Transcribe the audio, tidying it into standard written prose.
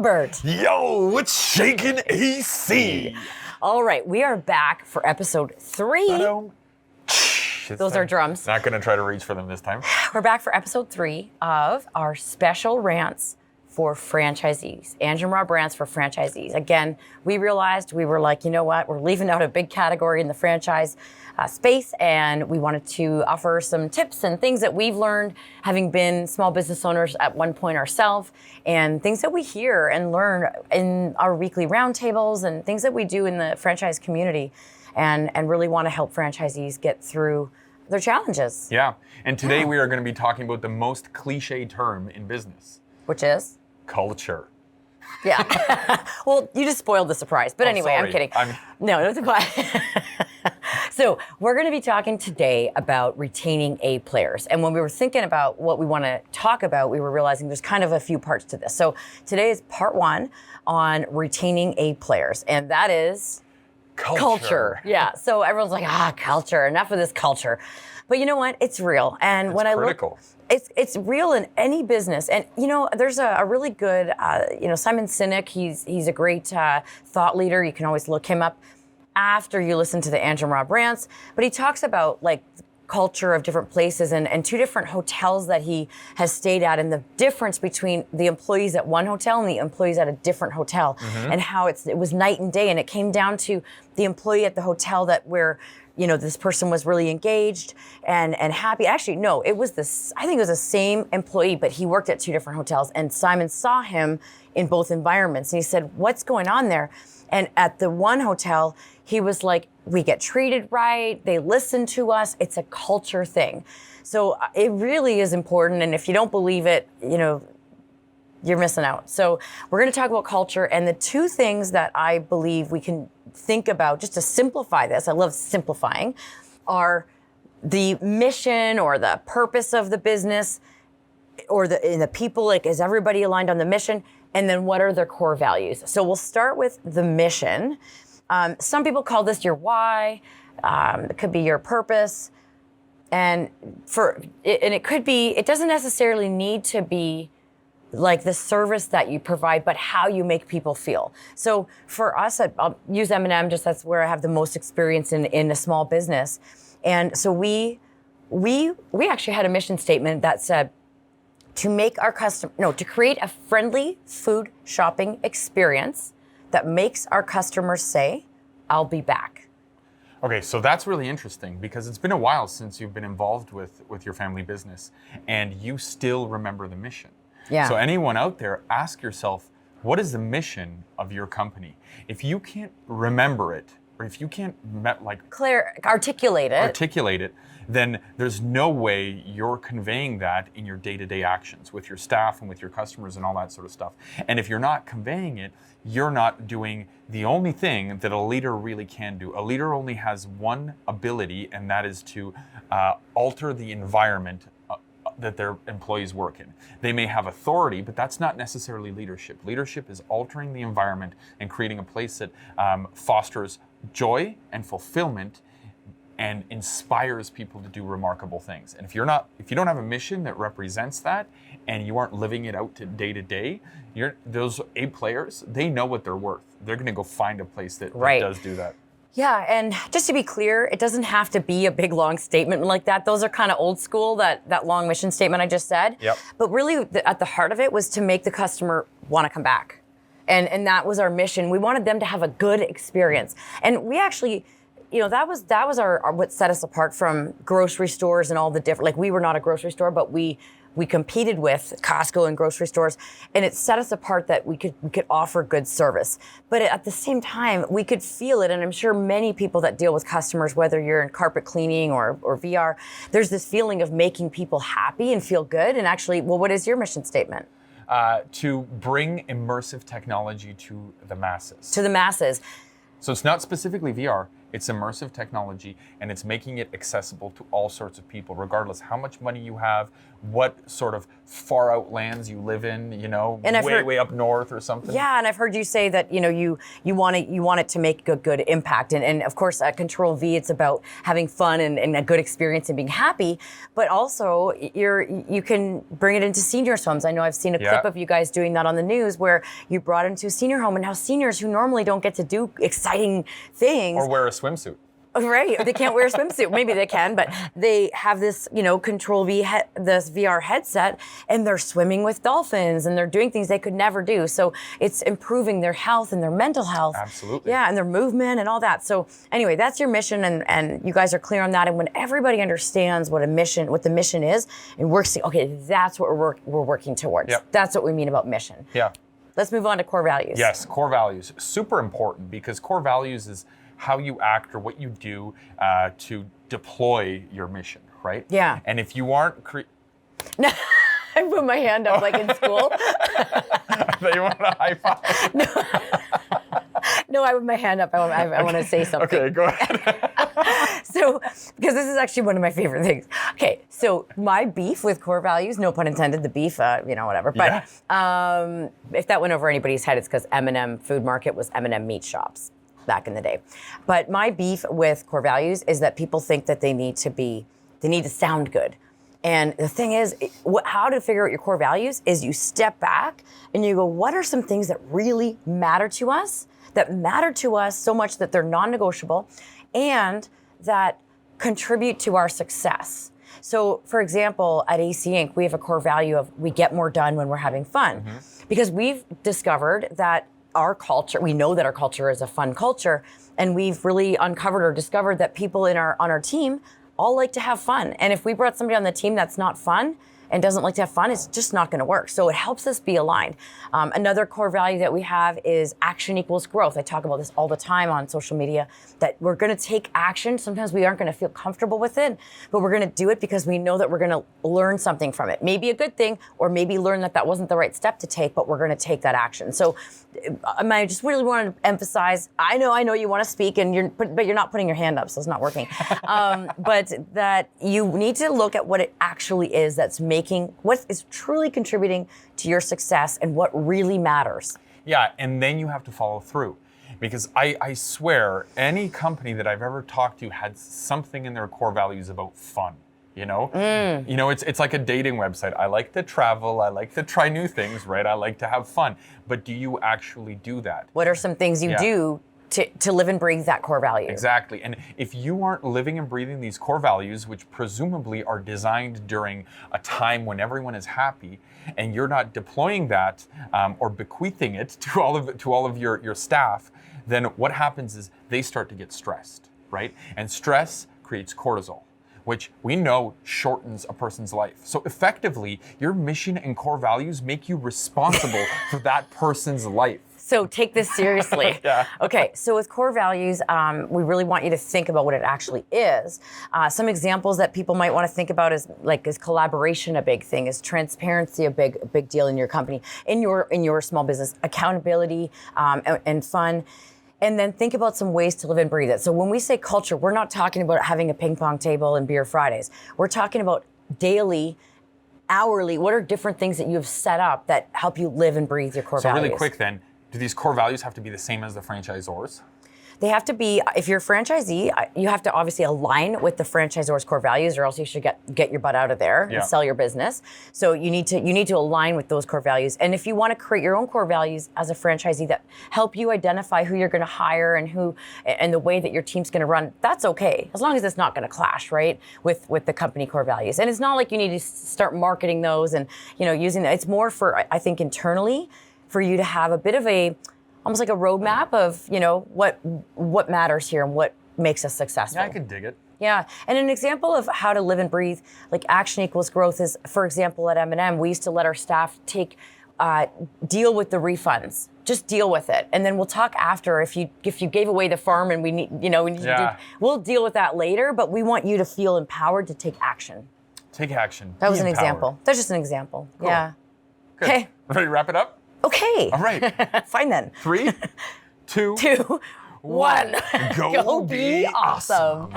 Robert. Yo, what's shaking AC? All right, we are back for episode 3. Those are drums. Not going to try to reach for them this time. We're back for episode 3 of our special rants for franchisees. Ang and Rob Rants for franchisees. Again, we realized we were like, you know what? We're leaving out a big category in the franchise space, and we wanted to offer some tips and things that we've learned having been small business owners at one point ourselves, and things that we hear and learn in our weekly roundtables and things that we do in the franchise community, and really want to help franchisees get through their challenges. Yeah, and today we are going to be talking about the most cliche term in business. Which is? Culture. Yeah. Well, you just spoiled the surprise. But anyway, sorry. I'm kidding. No, it's fine. So we're going to be talking today about retaining A players. And when we were thinking about what we want to talk about, we were realizing there's kind of a few parts to this. So today is part 1 on retaining A players. And that is culture. Yeah. So everyone's like, culture. Enough of this culture. But you know what? It's real. And it's when I critical. It's real in any business. And, you know, there's a really good, Simon Sinek, he's a great thought leader. You can always look him up after you listen to the Ang and Rob Rants. But he talks about, like, culture of different places and 2 different hotels that he has stayed at, and the difference between the employees at one hotel and the employees at a different hotel, and how it was night and day. And it came down to the employee at the hotel where this person was really engaged and happy. Actually, no, I think it was the same employee, but he worked at 2 different hotels, and Simon saw him in both environments. And he said, what's going on there? And at the one hotel, he was like, we get treated right. They listen to us. It's a culture thing. So it really is important. And if you don't believe it, you're missing out. So we're going to talk about culture, and the 2 things that I believe we can think about just to simplify this, I love simplifying, are the mission or the purpose of the business, or the people, like, is everybody aligned on the mission? And then what are their core values? So we'll start with the mission. Some people call this your why. It could be your purpose. And it could be, it doesn't necessarily need to be like the service that you provide, but how you make people feel. So for us, I'll use M&M, just that's where I have the most experience in a small business. And so we actually had a mission statement that said to create a friendly food shopping experience that makes our customers say, I'll be back. Okay, so that's really interesting, because it's been a while since you've been involved with your family business, and you still remember the mission. Yeah. So anyone out there, ask yourself, what is the mission of your company? If you can't remember it, or if you can't articulate it, then there's no way you're conveying that in your day-to-day actions with your staff and with your customers and all that sort of stuff. And if you're not conveying it, you're not doing the only thing that a leader really can do. A leader only has one ability, and that is to alter the environment that their employees work in. They may have authority, but that's not necessarily leadership. Leadership is altering the environment and creating a place that fosters joy and fulfillment and inspires people to do remarkable things. And if you don't have a mission that represents that, and you aren't living it out day to day, those A players, they know what they're worth. They're going to go find a place that does do that. Yeah, and just to be clear, it doesn't have to be a big, long statement like that. Those are kind of old school, that long mission statement I just said. Yep. But really, at the heart of it was to make the customer want to come back. And that was our mission. We wanted them to have a good experience. And we actually, that was our what set us apart from grocery stores and all the different, like, we were not a grocery store, but we competed with Costco and grocery stores, and it set us apart that we could offer good service. But at the same time, we could feel it, and I'm sure many people that deal with customers, whether you're in carpet cleaning or VR, there's this feeling of making people happy and feel good. And actually, well, what is your mission statement? To bring immersive technology to the masses. To the masses. So it's not specifically VR, it's immersive technology, and it's making it accessible to all sorts of people, regardless how much money you have, what sort of far out lands you live in, you know, And I've heard- way up north or something. Yeah, and I've heard you say that, you know, you want it to make a good impact. And of course, at Control V, it's about having fun and a good experience and being happy. But also, you can bring it into seniors' homes. I know I've seen a clip of you guys doing that on the news where you brought into a senior home, and now seniors who normally don't get to do exciting things. Or wear a swimsuit. Right, they can't wear a swimsuit. Maybe they can, but they have this, you know, Control V, this VR headset, and they're swimming with dolphins, and they're doing things they could never do. So it's improving their health and their mental health. Absolutely. Yeah, and their movement and all that. So anyway, that's your mission, and you guys are clear on that. And when everybody understands what the mission is, and works, okay, that's what we're working towards. Yep. That's what we mean about mission. Yeah. Let's move on to core values. Yes, core values. Super important, because core values is how you act or what you do to deploy your mission, right? Yeah. And if you aren't I put my hand up like in school. I thought you wanted a high five. No, I put my hand up. I want to say something. Okay, go ahead. So, because this is actually one of my favorite things. Okay, so my beef with core values, no pun intended, the beef, you know, whatever. But if that went over anybody's head, it's because M&M Food Market was M&M meat shops back in the day. But my beef with core values is that people think that they need to sound good. And the thing is, how to figure out your core values is you step back and you go, what are some things that really matter to us so much that they're non-negotiable and that contribute to our success? So, for example, at AC Inc., we have a core value of we get more done when we're having fun. Because we've discovered that our culture, we know that our culture is a fun culture, and we've really uncovered or discovered that people on our team all like to have fun. And if we brought somebody on the team that's not fun and doesn't like to have fun, it's just not going to work. So it helps us be aligned. Another core value that we have is action equals growth. I talk about this all the time on social media, that we're going to take action. Sometimes we aren't going to feel comfortable with it, but we're going to do it because we know that we're going to learn something from it. Maybe a good thing, or maybe learn that wasn't the right step to take, but we're going to take that action. So I just really want to emphasize, I know you want to speak, but you're not putting your hand up, so it's not working. But that you need to look at what it actually is what is truly contributing to your success and what really matters. Yeah, and then you have to follow through. Because I swear, any company that I've ever talked to had something in their core values about fun. You know, you know, it's like a dating website. I like to travel. I like to try new things, right? I like to have fun. But do you actually do that? What are some things you do to live and breathe that core value? Exactly. And if you aren't living and breathing these core values, which presumably are designed during a time when everyone is happy, and you're not deploying that or bequeathing it to all of your staff, then what happens is they start to get stressed, right? And stress creates cortisol, which we know shortens a person's life. So effectively, your mission and core values make you responsible for that person's life. So take this seriously. Yeah. Okay, so with core values, we really want you to think about what it actually is. Some examples that people might want to think about is collaboration a big thing? Is transparency a big deal in your company, in your small business? Accountability and fun. And then think about some ways to live and breathe it. So when we say culture, we're not talking about having a ping pong table and beer Fridays. We're talking about daily, hourly. What are different things that you have set up that help you live and breathe your core values? So really quick then, do these core values have to be the same as the franchisors? They have to be, if you're a franchisee, you have to obviously align with the franchisor's core values, or else you should get your butt out of there and sell your business. So you need to align with those core values. And if you want to create your own core values as a franchisee that help you identify who you're going to hire and the way that your team's going to run, that's okay, as long as it's not going to clash, right, with the company core values. And it's not like you need to start marketing those and using that. It's more for, I think, internally, for you to have a bit of almost like a roadmap of, what matters here and what makes us successful. Yeah, I can dig it. Yeah, and an example of how to live and breathe, like action equals growth, is, for example, at M&M, we used to let our staff deal with the refunds. Just deal with it, and then we'll talk after. If you gave away the farm and we need we'll deal with that later. But we want you to feel empowered to take action. Take action. That was an example. That's just an example. Cool. Yeah. Good. Okay. Ready to wrap it up? Okay. All right. Fine then. 3, 2, 2, 1. Go be awesome.